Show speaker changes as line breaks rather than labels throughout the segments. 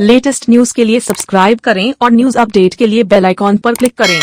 Latest news के लिए subscribe करें और न्यूज अपडेट के लिए बेल आइकॉन पर क्लिक करें।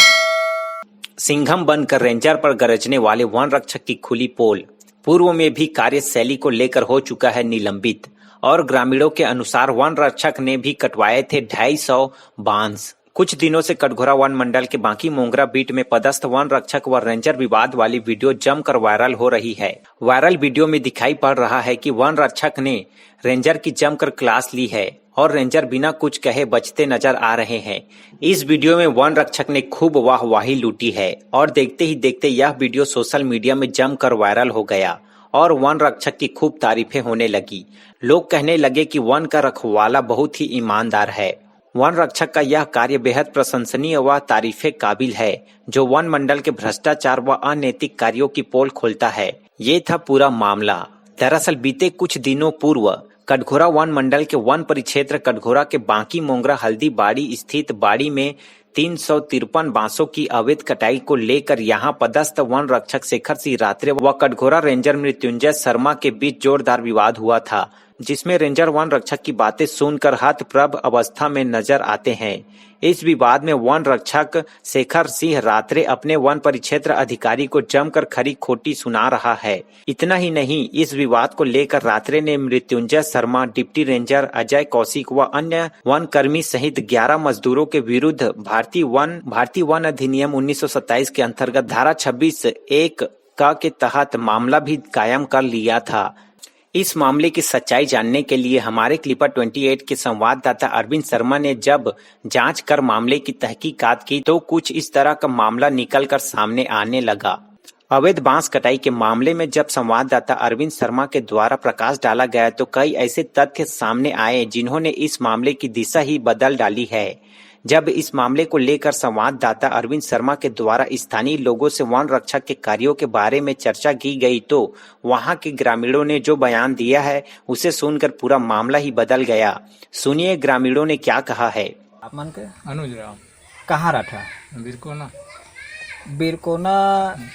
सिंघम बनकर रेंजर पर गरजने वाले वन रक्षक की खुली पोल। पूर्व में भी कार्यशैली को लेकर हो चुका है निलंबित और ग्रामीणों के अनुसार वन रक्षक ने भी कटवाए थे 250 बांस। कुछ दिनों से कटघोरा वन मंडल के बांकी मोंगरा बीट में पदस्थ वन रक्षक व रेंजर विवाद वाली वीडियो जमकर वायरल हो रही है। वायरल वीडियो में दिखाई पड़ रहा है कि वन रक्षक ने रेंजर की जमकर क्लास ली है और रेंजर बिना कुछ कहे बचते नजर आ रहे हैं। इस वीडियो में वन रक्षक ने खूब वाहवाही लूटी है और देखते ही देखते यह वीडियो सोशल मीडिया में जमकर वायरल हो गया और वन रक्षक की खूब तारीफें होने लगी। लोग कहने लगे कि वन का रखवाला बहुत ही ईमानदार है। वन रक्षक का यह कार्य बेहद प्रशंसनीय व तारीफे काबिल है, जो वन मंडल के भ्रष्टाचार व अनैतिक कार्यों की पोल खोलता है। ये था पूरा मामला। दरअसल बीते कुछ दिनों पूर्व कटघोरा वन मंडल के वन परिक्षेत्र कटघोरा के बांकी मोंगरा हल्दी बाड़ी स्थित बाड़ी में 353 बांसों की अवैध कटाई को लेकर यहां पदस्थ वन रक्षक शेखर सिंह रात्रे व कटघोरा रेंजर मृत्युंजय शर्मा के बीच जोरदार विवाद हुआ था, जिसमें रेंजर वन रक्षक की बातें सुनकर हतप्रभ अवस्था में नजर आते हैं। इस विवाद में वन रक्षक शेखर सिंह रात्रे अपने वन परिक्षेत्र अधिकारी को जमकर खरी खोटी सुना रहा है। इतना ही नहीं, इस विवाद को लेकर रात्रे ने मृत्युंजय शर्मा, डिप्टी रेंजर अजय कौशिक व अन्य वन कर्मी सहित 11 मजदूरों के विरुद्ध भारतीय वन अधिनियम 1927 के अंतर्गत धारा 26(1) के तहत मामला भी कायम कर लिया था। इस मामले की सच्चाई जानने के लिए हमारे क्लिपर 28 के संवाददाता अरविंद शर्मा ने जब जांच कर मामले की तहकीकात की तो कुछ इस तरह का मामला निकलकर सामने आने लगा। अवैध बांस कटाई के मामले में जब संवाददाता अरविंद शर्मा के द्वारा प्रकाश डाला गया तो कई ऐसे तथ्य सामने आए जिन्होंने इस मामले की दिशा ही बदल डाली है। जब इस मामले को लेकर संवाददाता अरविंद शर्मा के द्वारा स्थानीय लोगों से वन रक्षक के कार्यों के बारे में चर्चा की गई तो वहां के ग्रामीणों ने जो बयान दिया है उसे सुनकर पूरा मामला ही बदल गया। सुनिए ग्रामीणों ने क्या कहा है।
आप मन के
अनुज राव
कहाँ रहा?
बिरकोना।
बिरकोना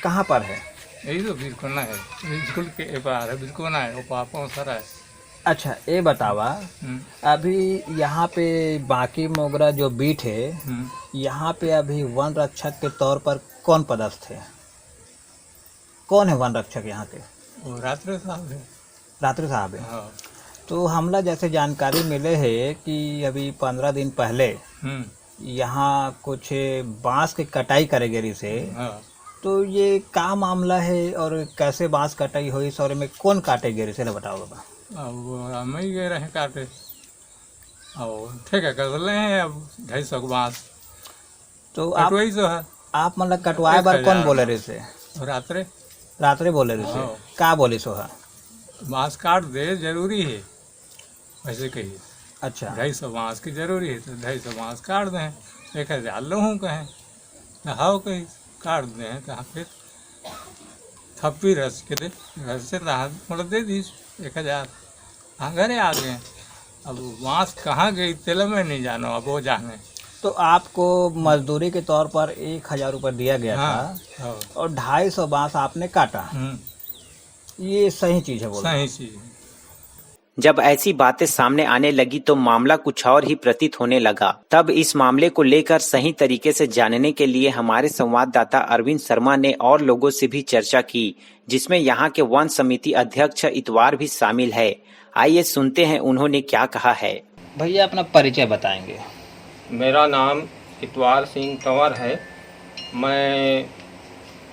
कहाँ पर है?
यही तो बिरकोना है, स्कूल के पार है, बिरकोना है, वो पापा सारा है।
अच्छा, ये बतावा अभी यहाँ पे बांकी मोगरा जो बीट है, यहाँ पे अभी वन रक्षक के तौर पर कौन पदस्थ है? कौन है वन रक्षक यहाँ के?
वो रात्रे साहब है।
रात्रे साहब है।
हाँ।
तो हमला जैसे जानकारी मिले है कि अभी 15 दिन पहले यहाँ कुछ बांस की कटाई करे गई से।
हाँ।
तो ये क्या मामला है और कैसे बांस कटाई हुई, इस बारे में कौन काटे गए से बताओ बाबा।
अब हम ही गए रहे काटे और ठेका कर रहे हैं अब 250 बांस।
तो
वही तो है।
आप मतलब कटवाए बार कौन बोले रहे से? रात्रे बोले रहे से। क्या बोले सो है?
बांस काट दे जरूरी है, वैसे कहिए।
अच्छा,
250 बांस की जरूरी है तो 250 बांस काट दें। 1000 लोगों कहें तो हाउ कहीं काट दें तो फिर थप्पी रस के दे, रस से मतलब दे दी 1000। हाँ, घरे आ गए। अब बांस कहाँ गई तेल में नहीं जानो, अब वो जाने।
तो आपको मजदूरी के तौर पर 1000 रुपये दिया गया था और 250 बांस आपने काटा। ये सही चीज़ है? बोला
सही चीज़ है।
जब ऐसी बातें सामने आने लगी तो मामला कुछ और ही प्रतीत होने लगा। तब इस मामले को लेकर सही तरीके से जानने के लिए हमारे संवाददाता अरविंद शर्मा ने और लोगों से भी चर्चा की, जिसमें यहाँ के वन समिति अध्यक्ष इतवार भी शामिल है। आइए सुनते हैं उन्होंने क्या कहा है।
भैया अपना परिचय बताएंगे।
मेरा नाम इतवार सिंह तंवर है। मैं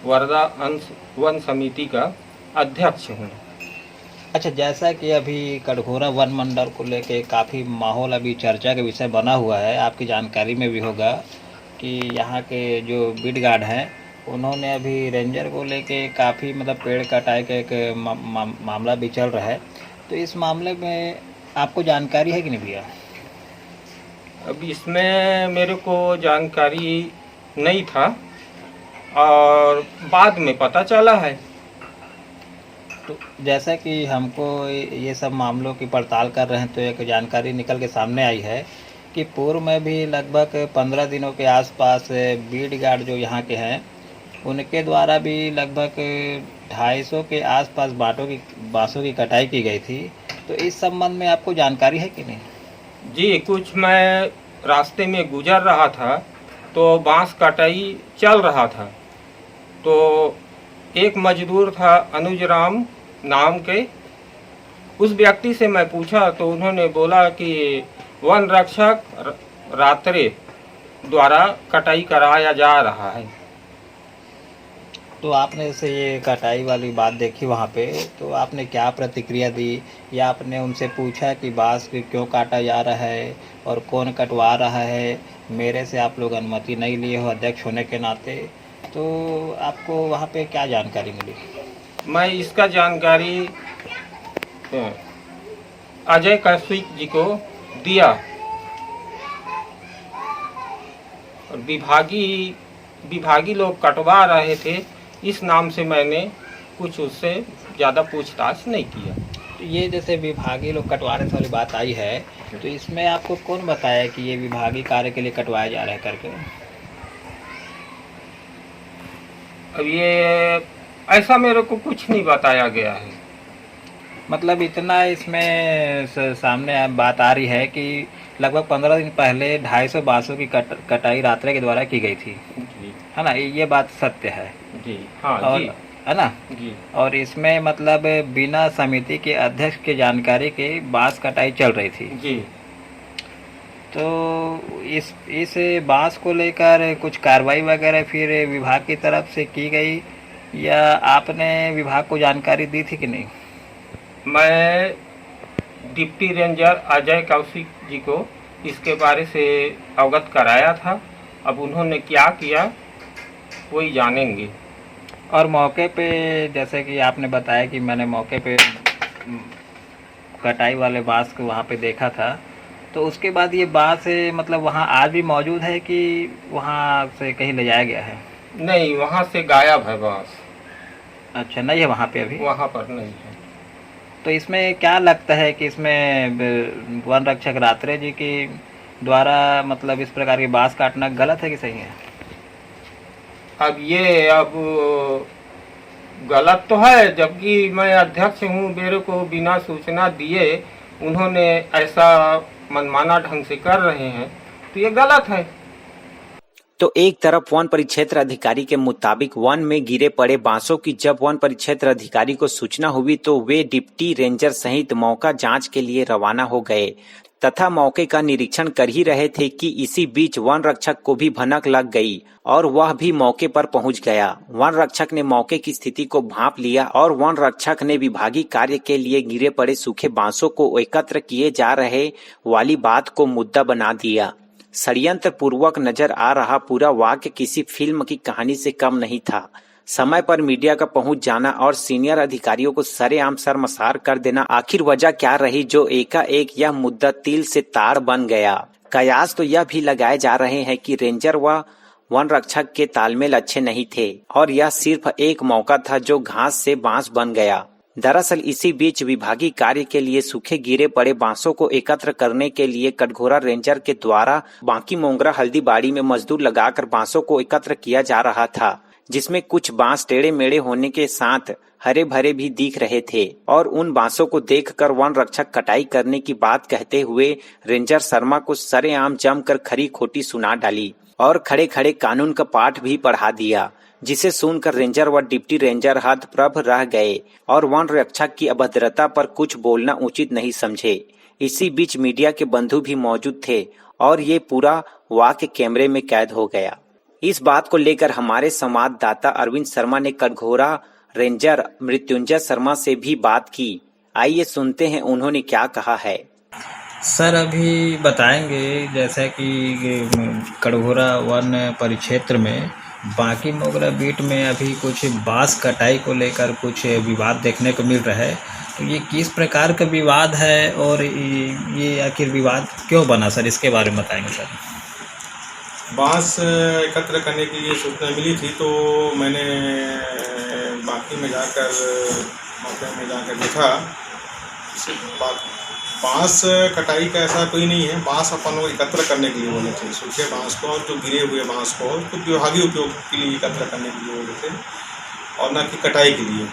वर्धा अंश वन समिति का अध्यक्ष हूँ।
अच्छा, जैसा कि अभी कटघोरा वन मंडल को लेके काफ़ी माहौल अभी चर्चा के विषय बना हुआ है, आपकी जानकारी में भी होगा कि यहाँ के जो बीट गार्ड हैं उन्होंने अभी रेंजर को लेके काफ़ी मतलब पेड़ कटाई का एक मामला भी चल रहा है। तो इस मामले में आपको जानकारी है कि नहीं भैया?
अब इसमें मेरे को जानकारी नहीं था और बाद में पता चला है।
तो जैसा कि हमको ये सब मामलों की पड़ताल कर रहे हैं तो एक जानकारी निकल के सामने आई है कि पूर्व में भी लगभग 15 दिनों के आसपास बीट गार्ड जो यहाँ के हैं उनके द्वारा भी लगभग 250 के आसपास बांसों की कटाई की गई थी। तो इस संबंध में आपको जानकारी है कि नहीं?
जी, कुछ मैं रास्ते में गुजर रहा था तो बांस कटाई चल रहा था। तो एक मजदूर था अनुज राम नाम के, उस व्यक्ति से मैं पूछा तो उन्होंने बोला कि वन रक्षक रात्रे द्वारा कटाई कराया जा रहा है।
तो आपने जैसे ये कटाई वाली बात देखी वहाँ पे, तो आपने क्या प्रतिक्रिया दी, या आपने उनसे पूछा कि बांस क्यों काटा जा रहा है और कौन कटवा रहा है? मेरे से आप लोग अनुमति नहीं लिए हो अध्यक्ष होने के नाते, तो आपको वहाँ पे क्या जानकारी मिली?
मैं इसका जानकारी अजय कौशिक जी को दिया और विभागी लोग कटवा रहे थे, इस नाम से मैंने कुछ उससे ज़्यादा पूछताछ नहीं किया।
तो ये जैसे विभागीय लोग कटवा रहे थे वाली बात आई है, तो इसमें आपको कौन बताया कि ये विभागीय कार्य के लिए कटवाया जा रहा है करके?
अब ये ऐसा मेरे को कुछ नहीं बताया गया है।
मतलब इतना इसमें सामने बात आ रही है कि लगभग 15 दिन पहले 250 बांसों की कटाई रात्रे के द्वारा की गई थी,
जी
है ना? ये बात सत्य है?
जी हाँ
और
जी
है ना?
जी
और इसमें मतलब बिना समिति के अध्यक्ष की जानकारी के बांस कटाई चल रही थी।
जी।
तो इस बांस को लेकर कुछ कार्रवाई वगैरह फिर विभाग की तरफ से की गई, या आपने विभाग को जानकारी दी थी कि नहीं?
मैं डिप्टी रेंजर अजय कौशिक जी को इसके बारे से अवगत कराया था। अब उन्होंने क्या किया वही जानेंगे।
और मौके पे जैसे कि आपने बताया कि मैंने मौके पे कटाई वाले बांस को वहाँ पे देखा था, तो उसके बाद ये बांस मतलब वहाँ आज भी मौजूद है कि वहाँ से कहीं ले जाया गया है?
नहीं, वहाँ से गायब है बांस।
अच्छा, नहीं है वहाँ पे अभी?
वहाँ पर नहीं है।
तो इसमें क्या लगता है कि इसमें वन रक्षक रात्रे जी के द्वारा मतलब इस प्रकार की बांस काटना गलत है कि सही है?
अब गलत तो है, जबकि मैं अध्यक्ष हूँ, मेरे को बिना सूचना दिए उन्होंने ऐसा मनमाना ढंग से कर रहे हैं, तो ये गलत है।
तो एक तरफ वन परिक्षेत्र अधिकारी के मुताबिक वन में गिरे पड़े बांसों की जब वन परिक्षेत्र अधिकारी को सूचना हुई तो वे डिप्टी रेंजर सहित मौका जांच के लिए रवाना हो गए तथा मौके का निरीक्षण कर ही रहे थे कि इसी बीच वन रक्षक को भी भनक लग गई और वह भी मौके पर पहुंच गया। वन रक्षक ने मौके की स्थिति को भांप लिया और वन रक्षक ने विभागीय कार्य के लिए गिरे पड़े सूखे बांसों को एकत्र किए जा रहे वाली बात को मुद्दा बना दिया। षड्यंत्र पूर्वक नजर आ रहा पूरा वाक्य किसी फिल्म की कहानी से कम नहीं था। समय पर मीडिया का पहुंच जाना और सीनियर अधिकारियों को सरेआम शर्मसार कर देना आखिर वजह क्या रही जो एकाएक यह मुद्दा तिल से ताड़ बन गया। कयास तो यह भी लगाए जा रहे हैं कि रेंजर व वन रक्षक के तालमेल अच्छे नहीं थे और यह सिर्फ एक मौका था जो घास से बांस बन गया। दरअसल इसी बीच विभागीय कार्य के लिए सूखे गिरे पड़े बांसों को एकत्र करने के लिए कटघोरा रेंजर के द्वारा बांकी मोंगरा हल्दीबाड़ी में मजदूर लगाकर बांसों को एकत्र किया जा रहा था, जिसमें कुछ बांस टेढ़े मेढ़े होने के साथ हरे भरे भी दिख रहे थे और उन बांसों को देखकर वन रक्षक कटाई करने की बात कहते हुए रेंजर शर्मा को सरेआम जमकर खरी खोटी सुना डाली और खड़े खड़े कानून का पाठ भी पढ़ा दिया, जिसे सुनकर रेंजर व डिप्टी रेंजर हतप्रभ रह गए और वन रक्षक की अभद्रता पर कुछ बोलना उचित नहीं समझे। इसी बीच मीडिया के बंधु भी मौजूद थे और ये पूरा वाक्य कैमरे में कैद हो गया। इस बात को लेकर हमारे संवाददाता अरविंद शर्मा ने कटघोरा रेंजर मृत्युंजय शर्मा से भी बात की। आइए सुनते हैं उन्होंने क्या कहा है।
सर, अभी बताएंगे जैसा कि कटघोरा वन परिक्षेत्र में बांकी मोगरा बीट में अभी कुछ बांस कटाई को लेकर कुछ विवाद देखने को मिल रहा है, तो ये किस प्रकार का विवाद है और ये आखिर विवाद क्यों बना सर, इसके बारे में बताएंगे सर।
बांस एकत्र करने के लिए सूचना मिली थी तो मैंने बांकी में जाकर मौके में जाकर देखा। बांस कटाई का ऐसा कोई नहीं है, बांस अपन लोग एकत्र करने के लिए बोले थे, सूखे बांस को और जो गिरे हुए बांस को कुछ विभागीय उपयोग के लिए एकत्र करने के लिए बोले थे और न कि कटाई के लिए।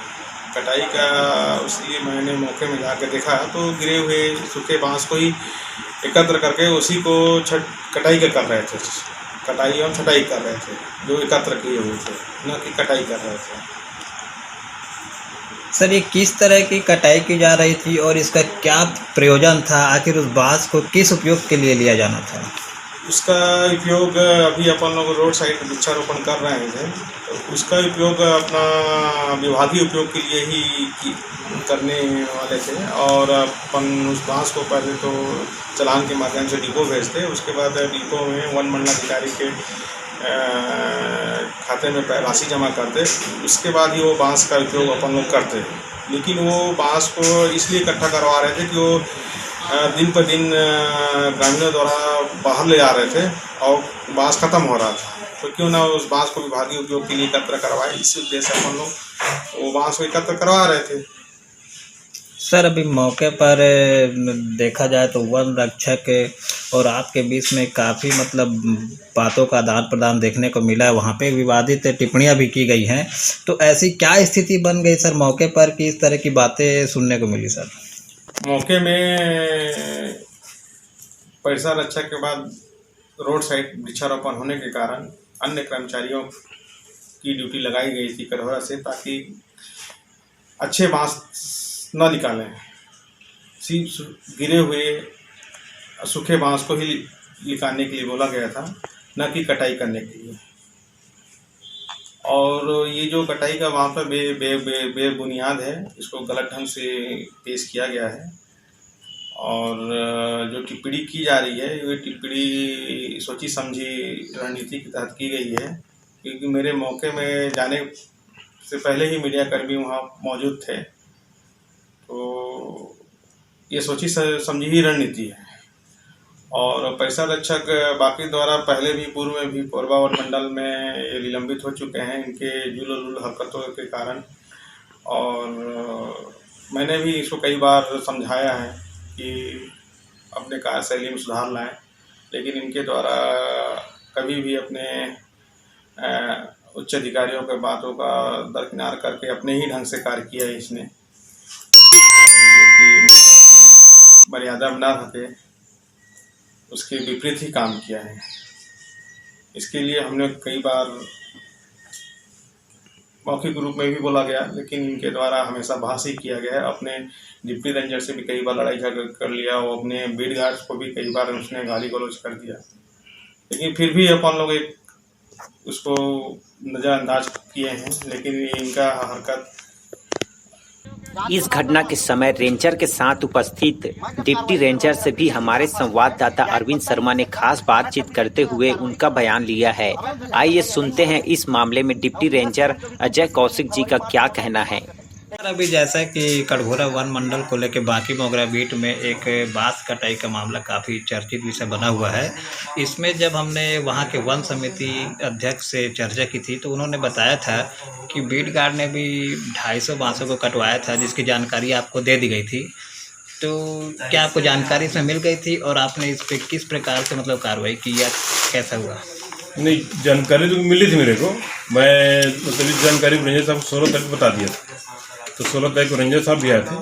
कटाई का इसलिए मैंने मौके में जाकर देखा तो गिरे हुए सूखे बांस को ही एकत्र करके उसी को कटाई कर रहे थे, कटाई एवं छटाई कर रहे थे, जो एकत्र किए हुए थे, न कि कटाई कर रहे थे।
सर, ये किस तरह की कटाई की जा रही थी और इसका क्या प्रयोजन था? आखिर उस बांस को किस उपयोग के लिए लिया जाना था?
उसका उपयोग अभी अपन लोग रोड साइड वृक्षारोपण कर रहे थे, तो उसका उपयोग अपना विभागीय उपयोग के लिए ही करने वाले थे। और अपन उस बांस को पहले तो चालान के माध्यम से डिपो भेजते, उसके बाद डिपो में वन मंडलाधिकारी के खाते में राशि जमा करते, उसके बाद ही वो बांस का उपयोग अपन लोग करते। लेकिन वो बांस को इसलिए इकट्ठा करवा रहे थे कि वो दिन पर दिन ग्रामीणों द्वारा बाहर ले जा रहे थे और बांस खत्म हो रहा था, तो क्यों ना उस बांस को विभागीय उपयोग के लिए एकत्र करवाए। इसी उद्देश्य अपन लोग वो बांस को एकत्र करवा रहे थे।
सर, अभी मौके पर देखा जाए तो वन रक्षक और आपके बीच में काफ़ी मतलब बातों का आदान प्रदान देखने को मिला है। वहाँ पे विवादित टिप्पणियाँ भी की गई हैं, तो ऐसी क्या स्थिति बन गई सर मौके पर कि इस तरह की बातें सुनने को मिली? सर,
मौके में परिसर रक्षा के बाद रोड साइड वृक्षारोपण होने के कारण अन्य कर्मचारियों की ड्यूटी लगाई गई थी कटघोरा से, ताकि अच्छे बांस न निकालें। सिर्फ गिरे हुए सूखे बांस को ही निकालने के लिए बोला गया था, न कि कटाई करने के लिए। और ये जो कटाई का वहाँ पर बेबुनियाद है, इसको गलत ढंग से पेश किया गया है। और जो टिप्पणी की जा रही है, ये टिप्पणी सोची समझी रणनीति के तहत की गई है, क्योंकि मेरे मौके में जाने से पहले ही मीडियाकर्मी वहाँ मौजूद थे, तो ये सोची समझी ही रणनीति है। और परिसर रक्षक बाकी द्वारा पहले भी पूर्व में भी कोरबा वन मंडल में ये निलंबित हो चुके हैं इनके जुलूल हरकतों के कारण। और मैंने भी इसको कई बार समझाया है कि अपने कार्यशैली में सुधार लाएं, लेकिन इनके द्वारा कभी भी अपने उच्च अधिकारियों के बातों का दरकिनार करके अपने ही ढंग से कार्य किया है इसने, जो कि मर्यादा बना सके उसके विपरीत ही काम किया है। इसके लिए हमने कई बार मौखिक रूप में भी बोला गया, लेकिन इनके द्वारा हमेशा बहस ही किया गया है। अपने डिप्टी रेंजर से भी कई बार लड़ाई झगड़ा कर लिया, और अपने बीट गार्ड्स को भी कई बार उसने गाली गलौज कर दिया, लेकिन फिर भी अपन लोग एक उसको नज़रअंदाज किए हैं। लेकिन इनका हरकत
इस घटना के समय रेंजर के साथ उपस्थित डिप्टी रेंजर से भी हमारे संवाददाता अरविंद शर्मा ने खास बातचीत करते हुए उनका बयान लिया है। आइए सुनते हैं इस मामले में डिप्टी रेंजर अजय कौशिक जी का क्या कहना है।
अभी जैसा कि कटघोरा वन मंडल को लेकर बाकी मोगरा बीट में एक बांस कटाई का मामला काफ़ी चर्चित विषय बना हुआ है। इसमें जब हमने वहां के वन समिति अध्यक्ष से चर्चा की थी, तो उन्होंने बताया था कि बीट गार्ड ने भी 250 बांसों को कटवाया था, जिसकी जानकारी आपको दे दी गई थी। तो क्या आपको जानकारी इसमें मिल गई थी और आपने इस पर किस प्रकार से मतलब कार्रवाई की या कैसा हुआ?
नहीं, जानकारी तो मिली थी मेरे को। मैं मतलब इस जानकारी रेंजर साहब को 16 तारीख बता दिया था, तो 16 तारीख को रेंजर साहब भी आए थे।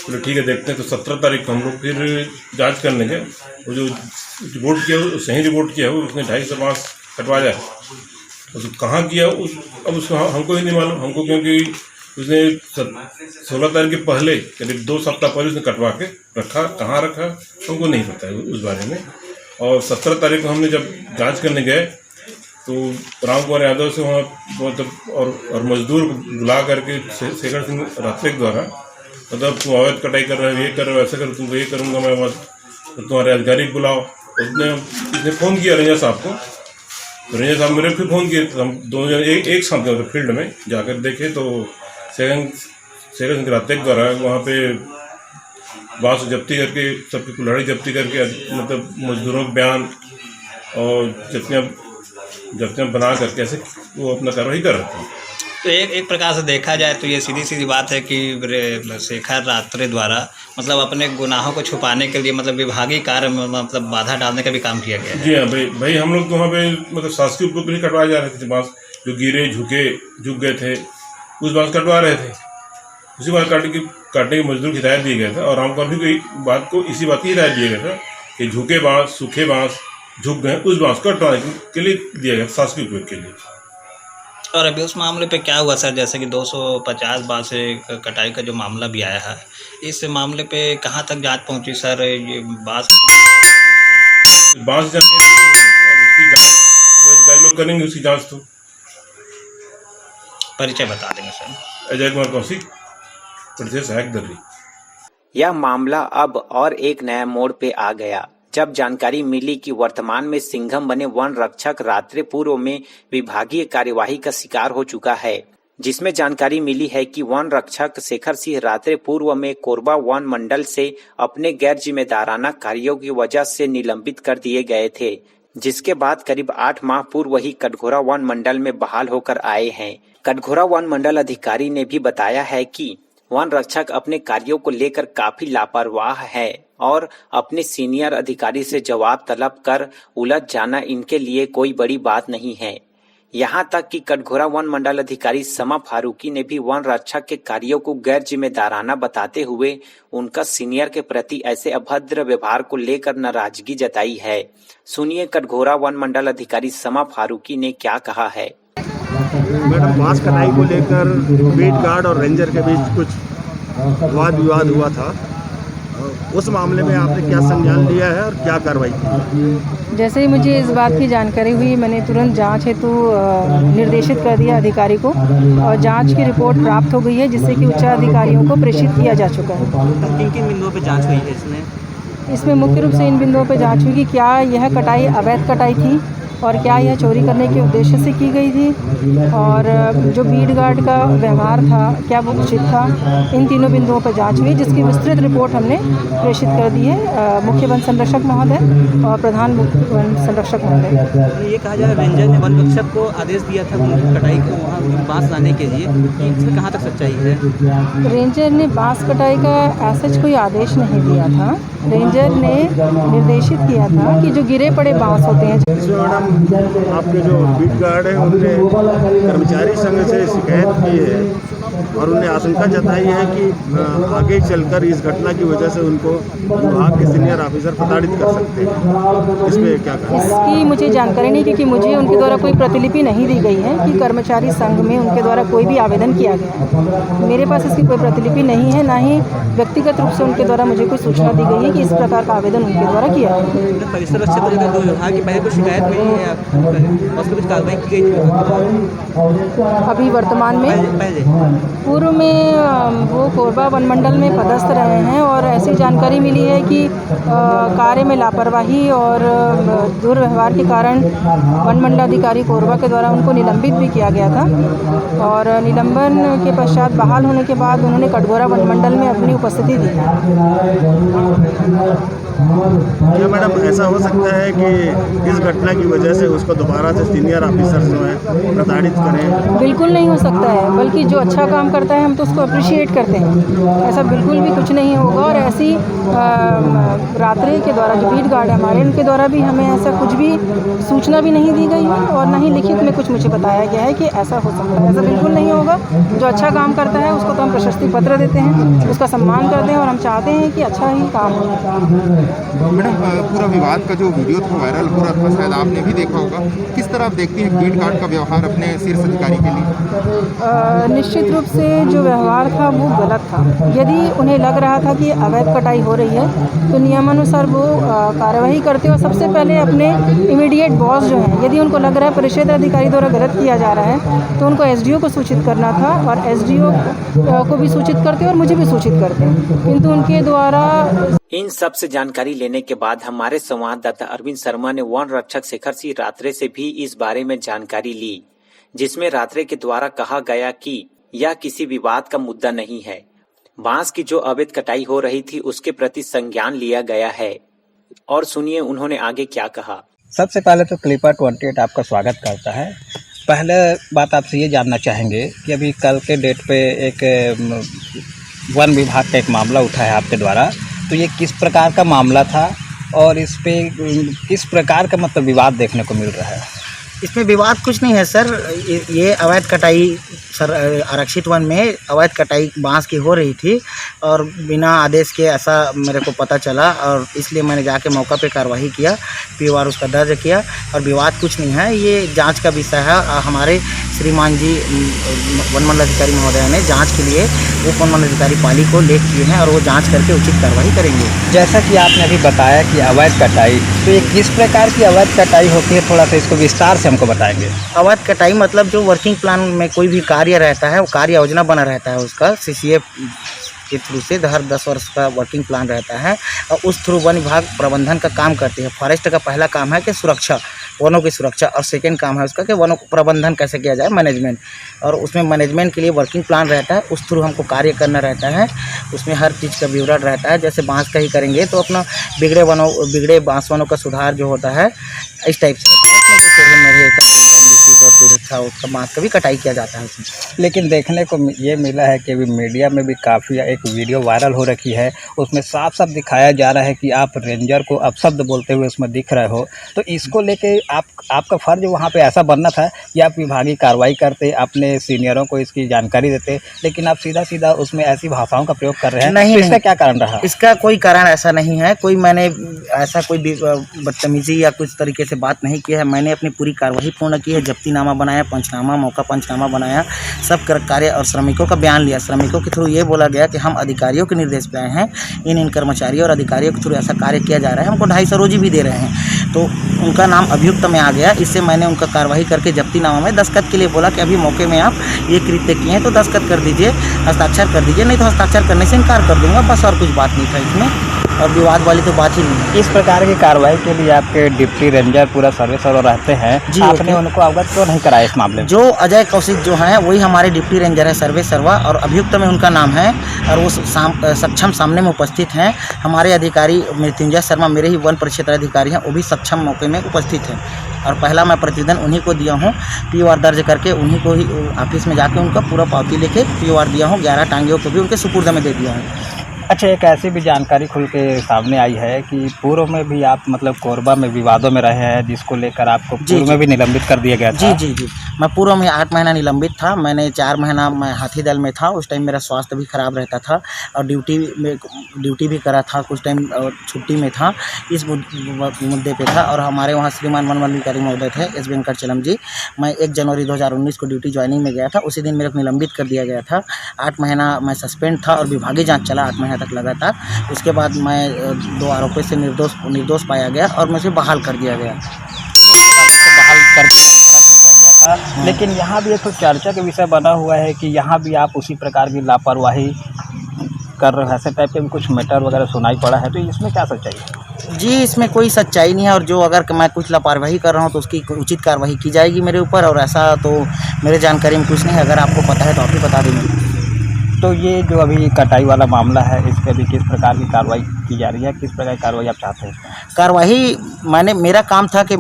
तो ठीक है, देखते हैं। तो 17 तारीख को हम लोग फिर जांच करने गए। वो जो रिपोर्ट किया वो सही रिपोर्ट किया, वो उसने 250 बांस कटवाया। तो कहाँ किया अब उसको हमको ही नहीं मालूम हमको, क्योंकि उसने 16 तारीख के पहले करीब 2 सप्ताह पहले उसने कटवा के रखा। कहाँ रखा हमको नहीं पता है उस बारे में। और 17 तारीख को हमने जब जाँच करने गए, तो राम कुमार यादव से वहाँ मतलब और मजदूर बुला करके शेखर सिंह रात्रिक द्वारा, मतलब तुम अवैध कटाई कर रहे हो, ये कर रहे हो, ऐसा करो, तुमको ये करूँगा मैं, तो तुम्हारे अधिकारी को बुलाओ। उसने फ़ोन किया रेंजर साहब को, तो रेंजर साहब मेरे फिर फ़ोन किए। तो हम दोनों जन एक साथ गए फील्ड में जाकर देखे, तो शेखर सिंह रात्रिक द्वारा वहाँ पे बांस जब्ती करके सबकी कुल्हाड़ी जब्ती करके, मतलब मजदूरों के बयान और जब्तियाँ बना करके ऐसे वो अपना कार्रवाई कर रहे थे।
तो एक प्रकार से देखा जाए तो ये सीधी सीधी बात है कि शेखर रात्रे द्वारा मतलब अपने गुनाहों को छुपाने के लिए मतलब विभागीय कार्य में मतलब बाधा डालने का भी काम किया गया है।
जी हाँ भाई हम लोग तो वहाँ पे मतलब शासकीय उपयोग के लिए कटवाए जा रहे थे बांस, जो गिरे झुक गए थे, उस बांस कटवा रहे थे। उसी बात काटने की मजदूर की हिदायत दी गया था, और रामकुमार भी बात को इसी बात की हिदायत दिया गया था कि झुके बांस, सूखे बांस झुक गए, उस बांस को हटाने के लिए दिया गया, शासकीय उपयोग के लिए।
और अभी उस मामले पे क्या हुआ सर, जैसे कि 250 बांस कटाई का जो मामला भी आया है, इस मामले पे कहाँ तक जांच पहुंची सर? ये बांस
बांस उसकी जांच अधिकारी लोग करेंगे, उसकी जांच। तो
परिचय बता देंगे सर।
अजय कुमार कौशिक, परिचय सहायक दर्री।
यह मामला अब और एक नया मोड़ पे आ गया जब जानकारी मिली कि वर्तमान में सिंघम बने वन रक्षक रात्रि पूर्व में विभागीय कार्यवाही का शिकार हो चुका है, जिसमें जानकारी मिली है कि वन रक्षक शेखर सिंह रात्रि पूर्व में कोरबा वन मंडल से अपने गैर जिम्मेदाराना कार्यों की वजह से निलंबित कर दिए गए थे, जिसके बाद करीब 8 माह पूर्व वही कटघोरा वन मंडल में बहाल होकर आए हैं। कटघोरा वन मंडल अधिकारी ने भी बताया है कि वन रक्षक अपने कार्यों को लेकर काफी लापरवाह है और अपने सीनियर अधिकारी से जवाब तलब कर उलझ जाना इनके लिए कोई बड़ी बात नहीं है। यहाँ तक कि कटघोरा वन मंडल अधिकारी समा फारूकी ने भी वन रक्षक के कार्यों को गैर जिम्मेदाराना बताते हुए उनका सीनियर के प्रति ऐसे अभद्र व्यवहार को लेकर नाराजगी जताई है। सुनिए कटघोरा वन मंडल अधिकारी समा फारूकी ने क्या कहा है।
मैडम, बांस कटाई को लेकर बीट गार्ड और रेंजर के बीच कुछ वाद विवाद हुआ था, उस मामले में आपने क्या संज्ञान लिया है और क्या कार्रवाई की?
जैसे ही मुझे इस बात की जानकारी हुई, मैंने तुरंत जांच हेतु निर्देशित कर दिया अधिकारी को और जांच की रिपोर्ट प्राप्त हो गई है, जिससे कि उच्च अधिकारियों को प्रेषित किया जा चुका है।
किन किन बिंदुओं पर जाँच हुई है
इसमें मुख्य रूप से इन बिंदुओं पर जाँच हुई कि क्या यह कटाई अवैध कटाई थी और क्या यह चोरी करने के उद्देश्य से की गई थी, और जो बीट गार्ड का व्यवहार था क्या वो उचित था। इन तीनों बिंदुओं पर जांच हुई, जिसकी विस्तृत रिपोर्ट हमने प्रेषित कर दी है मुख्य वन संरक्षक महोदय और प्रधान वन संरक्षक महोदय।
ये कहा जा रहा है रेंजर ने वन रक्षक को आदेश दिया था कटाई को वहाँ बांस लाने के लिए, इसमें कहाँ तक सच्चाई है?
रेंजर ने बांस कटाई का ऐसा कोई आदेश नहीं दिया था। रेंजर ने निर्देशित किया था कि जो गिरे पड़े बांस होते हैं।
मैडम, आपके जो बीट गार्ड है उनने कर्मचारी संघ से शिकायत की है और उन्हें आशंका जताई है कि आगे चलकर इस घटना की वजह से उनको विभाग के सीनियर ऑफिसर प्रताड़ित कर सकते हैं। इस पे क्या करें?
इसकी मुझे जानकारी नहीं, क्योंकि मुझे उनके द्वारा कोई प्रतिलिपि नहीं दी गई है कि कर्मचारी संघ में उनके द्वारा कोई भी आवेदन किया गया है। मेरे पास इसकी कोई प्रतिलिपि नहीं है, ना ही व्यक्तिगत रूप से उनके द्वारा मुझे कोई सूचना दी गई है कि इस प्रकार का आवेदन उनके द्वारा किया है।
परिसर क्षेत्र का जो विभाग की पहले तो शिकायत में उस पर कुछ कार्रवाई की गई थी
अभी वर्तमान में? पूर्व में वो कोरबा वन मंडल में पदस्थ रहे हैं और ऐसी जानकारी मिली है कि कार्य में लापरवाही और दुर्व्यवहार के कारण वन मंडलाधिकारी कोरबा के द्वारा उनको निलंबित भी किया गया था और निलंबन के पश्चात बहाल होने के बाद उन्होंने कटघोरा वन मंडल में अपनी उपस्थिति दी।
क्या मैडम ऐसा हो सकता है कि इस घटना की वजह से उसको दोबारा से सीनियर ऑफिसर जो है प्रताड़ित करें?
बिल्कुल नहीं हो सकता है, बल्कि जो अच्छा काम करता है हम तो उसको अप्रिशिएट करते हैं। ऐसा बिल्कुल भी कुछ नहीं होगा और ऐसी रात्रि के द्वारा जो बीट गार्ड है हमारे, उनके द्वारा भी हमें ऐसा कुछ भी सूचना भी नहीं दी गई है और न ही लिखित में कुछ मुझे बताया गया है कि ऐसा हो सकता है। ऐसा बिल्कुल नहीं होगा। जो अच्छा काम करता है उसको तो हम प्रशस्ति पत्र देते हैं, उसका सम्मान करते हैं और हम चाहते हैं कि अच्छा ही काम हो।
मैडम, पूरा विवाद का जो वीडियो था वायरल हो रहा था, शायद आपने भी देखा होगा, किस तरह आप देखती हैं बीट गार्ड का व्यवहार अपने शीर्ष अधिकारी के लिए?
निश्चित रूप से जो व्यवहार था वो गलत था। यदि उन्हें लग रहा था कि अवैध कटाई हो रही है तो नियमानुसार वो कार्यवाही करते और सबसे पहले अपने इमीडिएट बॉस जो हैं, यदि उनको लग रहा है परिषद अधिकारी द्वारा गलत किया जा रहा है तो उनको एसडीओ को सूचित करना था और एसडीओ को भी सूचित करते और मुझे भी सूचित करते, किंतु उनके द्वारा।
इन सब से जानकारी लेने के बाद हमारे संवाददाता अरविंद शर्मा ने वन रक्षक शेखर सिंह रात्रे से भी इस बारे में जानकारी ली, जिसमें रात्रे के द्वारा कहा गया कि यह किसी विवाद का मुद्दा नहीं है। बांस की जो अवैध कटाई हो रही थी उसके प्रति संज्ञान लिया गया है। और सुनिए उन्होंने आगे क्या कहा।
सबसे पहले तो क्लिपर 28 आपका स्वागत करता है। पहले बात आपसे ये जानना चाहेंगे कि अभी कल के डेट पे एक वन विभाग का एक मामला उठा है आपके द्वारा, तो ये किस प्रकार का मामला था और इस पे किस प्रकार का मतलब विवाद देखने को मिल रहा है? इसमें विवाद कुछ नहीं है सर। ये अवैध कटाई सर आरक्षित वन में अवैध कटाई बांस की हो रही थी और बिना आदेश के ऐसा मेरे को पता चला और इसलिए मैंने जाके मौका पे कार्रवाई किया, पीओआर उसका दर्ज किया और विवाद कुछ नहीं है। ये जांच का विषय है। हमारे श्रीमान जी वन मंडल अधिकारी महोदय ने जांच के लिए उप वन मंडल अधिकारी पाली को लेख किए हैं और वो जांच करके उचित कार्रवाई करेंगे।
जैसा कि आपने अभी बताया कि अवैध कटाई, तो ये किस प्रकार की अवैध कटाई होती है, थोड़ा सा इसको विस्तार से हमको बताएंगे।
अवैध कटाई मतलब जो वर्किंग प्लान में कोई भी कार्य रहता है, वो कार्य योजना बना रहता है उसका सीसीएफ के थ्रू से हर 10 वर्ष का वर्किंग प्लान रहता है और उस थ्रू वन विभाग प्रबंधन का काम करती है। फॉरेस्ट का पहला काम है कि सुरक्षा, वनों की सुरक्षा, और सेकंड काम है उसका कि वनों को प्रबंधन कैसे किया जाए, मैनेजमेंट। और उसमें मैनेजमेंट के लिए वर्किंग प्लान रहता है, उस थ्रू हमको कार्य करना रहता है। उसमें हर चीज़ का विवरण रहता है। जैसे बांस का ही करेंगे तो अपना बिगड़े बांस वनों का सुधार जो होता है इस टाइप से होता है। और उसका बांस का भी कटाई किया जाता है उसमें।
लेकिन देखने को ये मिला है कि अभी मीडिया में भी काफ़ी एक वीडियो वायरल हो रखी है, उसमें साफ साफ दिखाया जा रहा है कि आप रेंजर को अपशब्द बोलते हुए उसमें दिख रहे हो। तो इसको लेके आपका फ़र्ज वहाँ पे ऐसा बनना था कि आप विभागीय कार्रवाई करते, अपने सीनियरों को इसकी जानकारी देते, लेकिन आप सीधा सीधा उसमें ऐसी भाषाओं का प्रयोग कर रहे हैं।
नहीं,
तो इसका क्या कारण रहा?
इसका कोई कारण ऐसा नहीं है। कोई मैंने ऐसा कोई बदतमीजी या कुछ तरीके से बात नहीं की है। मैंने अपनी पूरी कार्रवाई पूर्ण की है, जब्तीनामा बनाया, पंचनामा, मौका पंचनामा बनाया, सब कार्य और श्रमिकों का बयान लिया। श्रमिकों के थ्रू ये बोला गया कि हम अधिकारियों के निर्देश पे आए हैं, इन कर्मचारियों और अधिकारियों के थ्रू ऐसा कार्य किया जा रहा है, हमको 250 रोजी भी दे रहे हैं। तो उनका नाम अभियुक्त में आ गया। इससे मैंने उनका कार्रवाई करके जब्तीनामा में दस्तखत के लिए बोला कि अभी मौके में आप ये कृत्य किए हैं तो दस्तखत कर दीजिए, हस्ताक्षर कर दीजिए, नहीं तो हस्ताक्षर करने से इनकार कर दूंगा, बस। और कुछ बात नहीं था इसमें, और विवाद वाली तो बात ही नहीं है।
इस प्रकार की कार्रवाई के लिए आपके डिप्टी रेंजर पूरा सर्वे सर्वर रहते हैं जी, आपने उनको अवगत क्यों नहीं कराया इस मामले में?
जो अजय कौशिक जो हैं वही हमारे डिप्टी रेंजर है सर्वे सर्वा, और अभियुक्त में उनका नाम है और वो सक्षम सामने में उपस्थित हैं। हमारे अधिकारी मृत्युंजय शर्मा मेरे ही वन परिक्षेत्र अधिकारी हैं, वो भी सक्षम मौके में उपस्थित हैं और पहला मैं प्रतिवेदन उन्हीं को दिया हूँ, पीओआर दर्ज करके उन्हीं को ही ऑफिस में जाके उनका पूरा पावती लेके पीओआर दिया हूँ। 11 टांगियों को भी उनके सुपुर्द में दे दिया हूँ।
अच्छा, एक ऐसी भी जानकारी खुल के सामने आई है कि पूर्व में भी आप मतलब कोरबा में विवादों में रहे हैं, जिसको लेकर आपको पूर्व में भी निलंबित कर दिया गया था।
जी, मैं पूर्व में 8 महीना निलंबित था। मैंने 4 महीना मैं हाथी दल में था। उस टाइम मेरा स्वास्थ्य भी खराब रहता था और ड्यूटी भी करा था, कुछ टाइम छुट्टी में था। इस मुद्दे पे था और हमारे वहाँ श्रीमान वन अधिकारी महोदय थे एस वेंकटचलम जी। मैं 1 जनवरी 2019 को ड्यूटी ज्वाइनिंग में गया था, उसी दिन मेरे को निलंबित कर दिया गया था। 8 महीना मैं सस्पेंड था और विभागीय जाँच चला 8 महीना तक लगातार। उसके बाद मैं 2 आरोपों से निर्दोष पाया गया और मुझे बहाल कर दिया गया।
बहाल कर भेजा गया था, लेकिन यहाँ भी एक तो चर्चा का विषय बना हुआ है कि यहाँ भी आप उसी प्रकार की लापरवाही कर रहे हैं, ऐसे टाइप के भी कुछ मैटर वगैरह सुनाई पड़ा है। तो इसमें क्या सच्चाई है?
जी, इसमें कोई सच्चाई नहीं है और जो अगर मैं कुछ लापरवाही कर रहा हूँ तो उसकी उचित कार्रवाई की जाएगी मेरे ऊपर, और ऐसा तो मेरे जानकारी में कुछ नहीं है। अगर आपको पता है तो आप भी बता देंगे।
तो ये जो अभी कटाई वाला मामला है, इस पर भी किस प्रकार की कार्रवाई की जा रही है, किस प्रकार की कार्रवाई आप चाहते हैं?
कार्रवाई मेरा काम था कि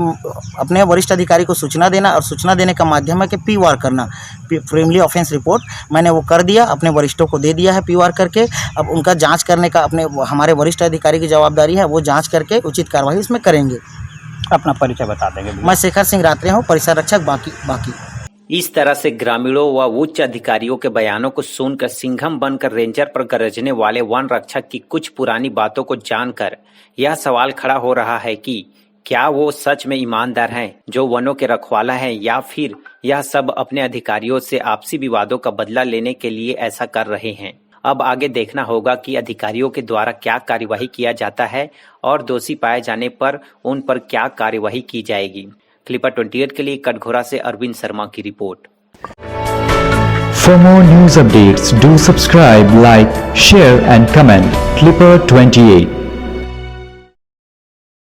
अपने वरिष्ठ अधिकारी को सूचना देना, और सूचना देने का माध्यम है कि पीओआर करना, प्रीलिमिनरी ऑफेंस रिपोर्ट मैंने वो कर दिया, अपने वरिष्ठों को दे दिया है पीओआर करके। अब उनका जांच करने का हमारे वरिष्ठ अधिकारी की जवाबदारी है, वो जांच करके उचित कार्रवाई इसमें करेंगे।
अपना परिचय बता देंगे?
मैं शेखर सिंह रात्रे हूँ, परिसर रक्षक बाकी।
इस तरह से ग्रामीणों व उच्च अधिकारियों के बयानों को सुनकर सिंघम बनकर रेंजर पर गरजने वाले वन रक्षक की कुछ पुरानी बातों को जानकर यह सवाल खड़ा हो रहा है कि क्या वो सच में ईमानदार हैं जो वनों के रखवाला हैं, या फिर यह सब अपने अधिकारियों से आपसी विवादों का बदला लेने के लिए ऐसा कर रहे हैं। अब आगे देखना होगा कि अधिकारियों के द्वारा क्या कार्यवाही किया जाता है और दोषी पाए जाने पर उन पर क्या कार्यवाही की जाएगी। क्लिपर 28 के लिए कटघोरा से अरविंद शर्मा की report.
For more news updates, do subscribe, like, share and comment. Clipper 28.